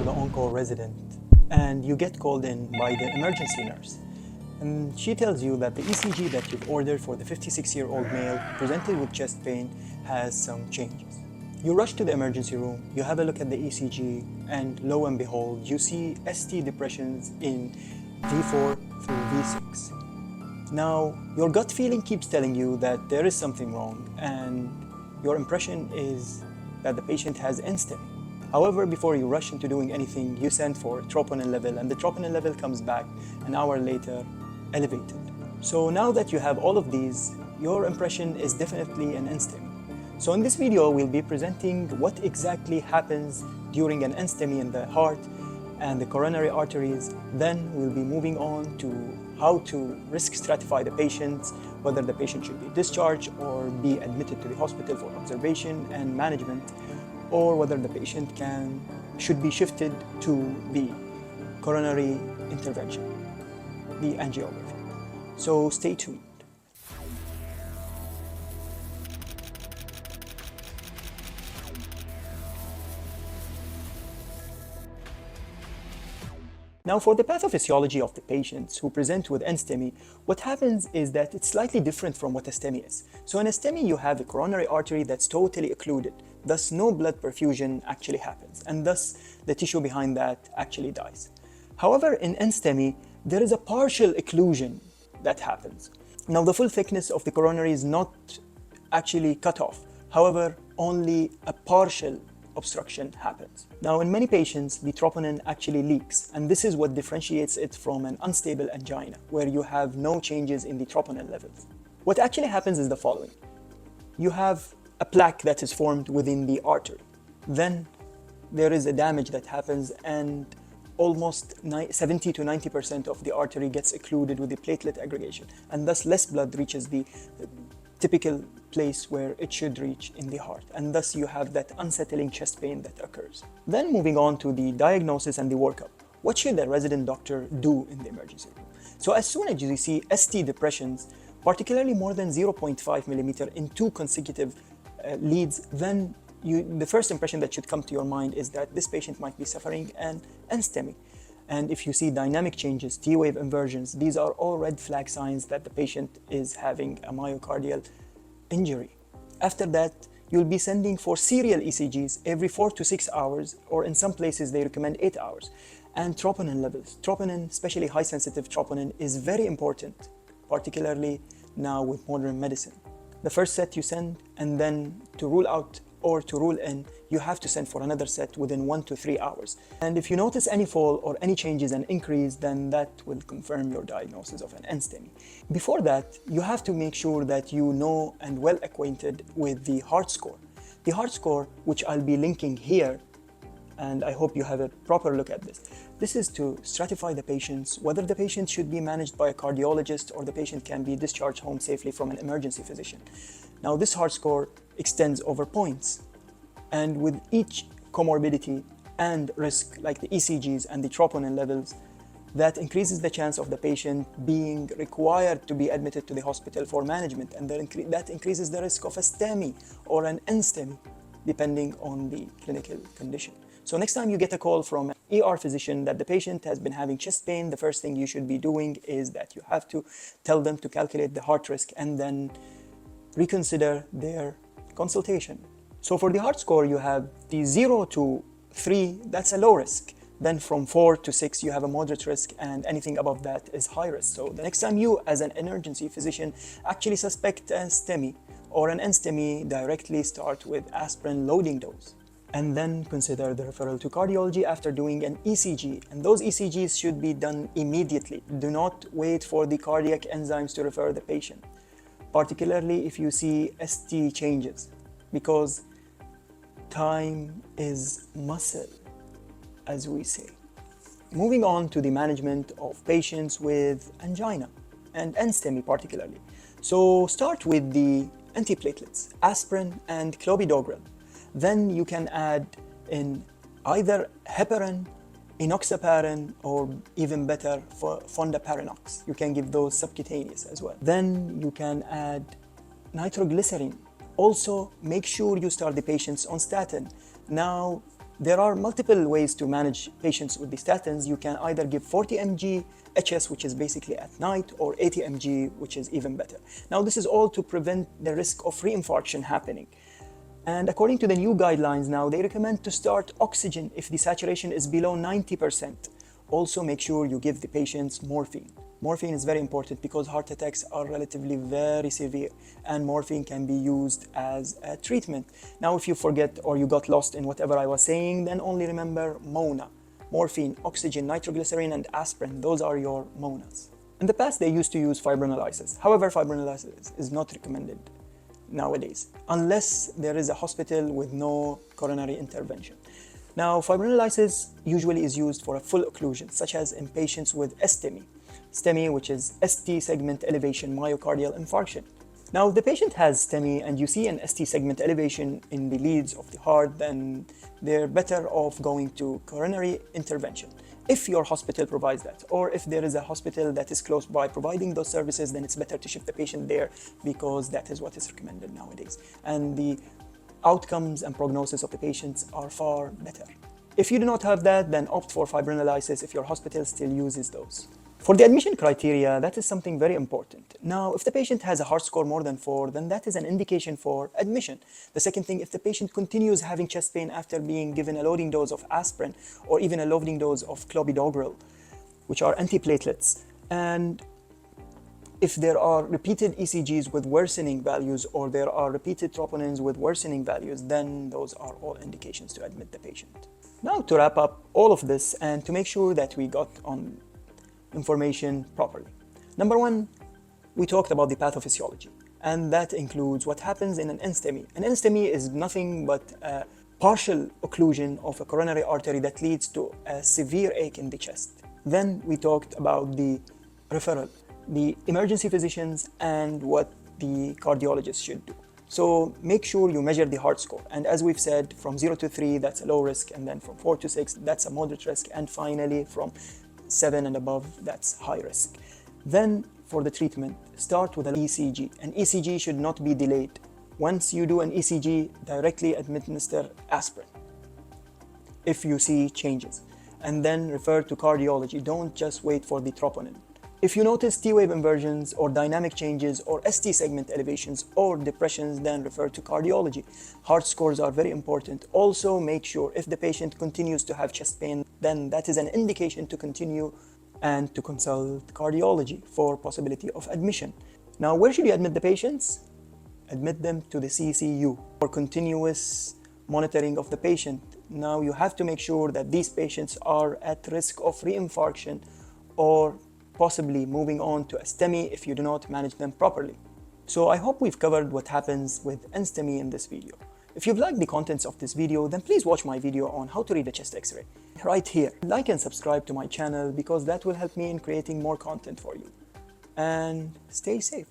the on-call resident and you get called in by the emergency nurse. And she tells you that the ECG that you've ordered for the 56-year-old male presented with chest pain has some changes. You rush to the emergency room, you have a look at the ECG, and lo and behold, you see ST depressions in V4 through V6. Now, your gut feeling keeps telling you that there is something wrong, and your impression is that the patient has NSTEMI. However, before you rush into doing anything, you send for troponin level, and the troponin level comes back an hour later elevated. So now that you have all of these, your impression is definitely an NSTEMI. So in this video, we'll be presenting what exactly happens during an NSTEMI in the heart and the coronary arteries. Then we'll be moving on to how to risk stratify the patients, whether the patient should be discharged or be admitted to the hospital for observation and management, or whether the patient should be shifted to the coronary intervention, the angiography. So stay tuned. Now, for the pathophysiology of the patients who present with NSTEMI, what happens is that it's slightly different from what a STEMI is. So in a STEMI, you have a coronary artery that's totally occluded, thus no blood perfusion actually happens, and thus the tissue behind that actually dies. However, in NSTEMI, there is a partial occlusion that happens. Now, the full thickness of the coronary is not actually cut off. However, only a partial obstruction happens. Now, in many patients, the troponin actually leaks, and this is what differentiates it from an unstable angina, where you have no changes in the troponin levels. What actually happens is the following. You have a plaque that is formed within the artery. Then there is a damage that happens, and almost 70 to 90% of the artery gets occluded with the platelet aggregation, and thus less blood reaches the typical place where it should reach in the heart, and thus you have that unsettling chest pain that occurs. Then moving on to the diagnosis and the workup. What should the resident doctor do in the emergency room? So as soon as you see ST depressions, particularly more than 0.5 millimeter in 2 consecutive leads, then the first impression that should come to your mind is that this patient might be suffering an NSTEMI. And if you see dynamic changes, T-wave inversions, these are all red flag signs that the patient is having a myocardial injury. After that, you'll be sending for serial ECGs every 4 to 6 hours, or in some places they recommend 8 hours. And troponin levels. Troponin, especially high sensitive troponin, is very important, particularly now with modern medicine. The first set you send, and then to rule out or to rule in, you have to send for another set within 1 to 3 hours. And if you notice any fall or any changes and increase, then that will confirm your diagnosis of an NSTEMI. Before that, you have to make sure that you know and well acquainted with the heart score. The heart score, which I'll be linking here, and I hope you have a proper look at this. This is to stratify the patients, whether the patient should be managed by a cardiologist or the patient can be discharged home safely from an emergency physician. Now, this heart score extends over points, and with each comorbidity and risk, like the ECGs and the troponin levels, that increases the chance of the patient being required to be admitted to the hospital for management, and that increases the risk of a STEMI or an NSTEMI, depending on the clinical condition. So next time you get a call from an ER physician that the patient has been having chest pain, the first thing you should be doing is that you have to tell them to calculate the heart risk and then reconsider their consultation. So for the heart score, you have the 0 to 3, that's a low risk. Then from 4 to 6, you have a moderate risk, and anything above that is high risk. So the next time you, as an emergency physician, actually suspect a STEMI or an NSTEMI, directly start with aspirin loading dose. And then consider the referral to cardiology after doing an ECG. And those ECGs should be done immediately. Do not wait for the cardiac enzymes to refer the patient, particularly if you see ST changes, because time is muscle, as we say. Moving on to the management of patients with angina and NSTEMI particularly. So start with the antiplatelets, aspirin and clopidogrel. Then you can add in either heparin, enoxaparin, or even better, for fondaparinux. You can give those subcutaneous as well. Then you can add nitroglycerin. Also, make sure you start the patients on statin. Now, There are multiple ways to manage patients with the statins. You can either give 40 mg HS, which is basically at night, or 80 mg, which is even better. Now, this is all to prevent the risk of reinfarction happening. And according to the new guidelines now, they recommend to start oxygen if the saturation is below 90%. Also, make sure you give the patients morphine. Morphine is very important because heart attacks are relatively very severe, and morphine can be used as a treatment. Now, if you forget or you got lost in whatever I was saying, then only remember MONA. Morphine, oxygen, nitroglycerin, and aspirin. Those are your MONAs. In the past, they used to use fibrinolysis. However, fibrinolysis is not recommended nowadays, unless there is a hospital with no coronary intervention. Now, fibrinolysis usually is used for a full occlusion, such as in patients with STEMI. STEMI, which is ST segment elevation myocardial infarction. Now, if the patient has STEMI and you see an ST segment elevation in the leads of the heart, then they're better off going to coronary intervention. If your hospital provides that, or if there is a hospital that is close by providing those services, then it's better to shift the patient there because that is what is recommended nowadays. And the outcomes and prognosis of the patients are far better. If you do not have that, then opt for fibrinolysis if your hospital still uses those. For the admission criteria, that is something very important. Now, if the patient has a heart score more than 4, then that is an indication for admission. The second thing, if the patient continues having chest pain after being given a loading dose of aspirin or even a loading dose of clopidogrel, which are antiplatelets, and if there are repeated ECGs with worsening values or there are repeated troponins with worsening values, then those are all indications to admit the patient. Now, to wrap up all of this and to make sure that we got on information properly. Number one, we talked about the pathophysiology, and that includes what happens in an NSTEMI. An NSTEMI is nothing but a partial occlusion of a coronary artery that leads to a severe ache in the chest. Then we talked about the referral, the emergency physicians, and what the cardiologist should do. So make sure you measure the heart score. And as we've said, from 0 to 3, that's a low risk, and then from 4 to 6, that's a moderate risk, and finally from 7 and above, that's high risk. Then for the treatment, start with an ECG. An ECG should not be delayed. Once you do an ECG, directly administer aspirin if you see changes, and then refer to cardiology. Don't just wait for the troponin. If you notice T-wave inversions or dynamic changes or ST segment elevations or depressions, then refer to cardiology. Heart scores are very important. Also, make sure if the patient continues to have chest pain, then that is an indication to continue and to consult cardiology for possibility of admission. Now, where should you admit the patients? Admit them to the CCU for continuous monitoring of the patient. Now, you have to make sure that these patients are at risk of reinfarction or possibly moving on to a STEMI if you do not manage them properly. So I hope we've covered what happens with NSTEMI in this video. If you've liked the contents of this video, then please watch my video on how to read a chest X-ray right here. Like and subscribe to my channel because that will help me in creating more content for you. And stay safe.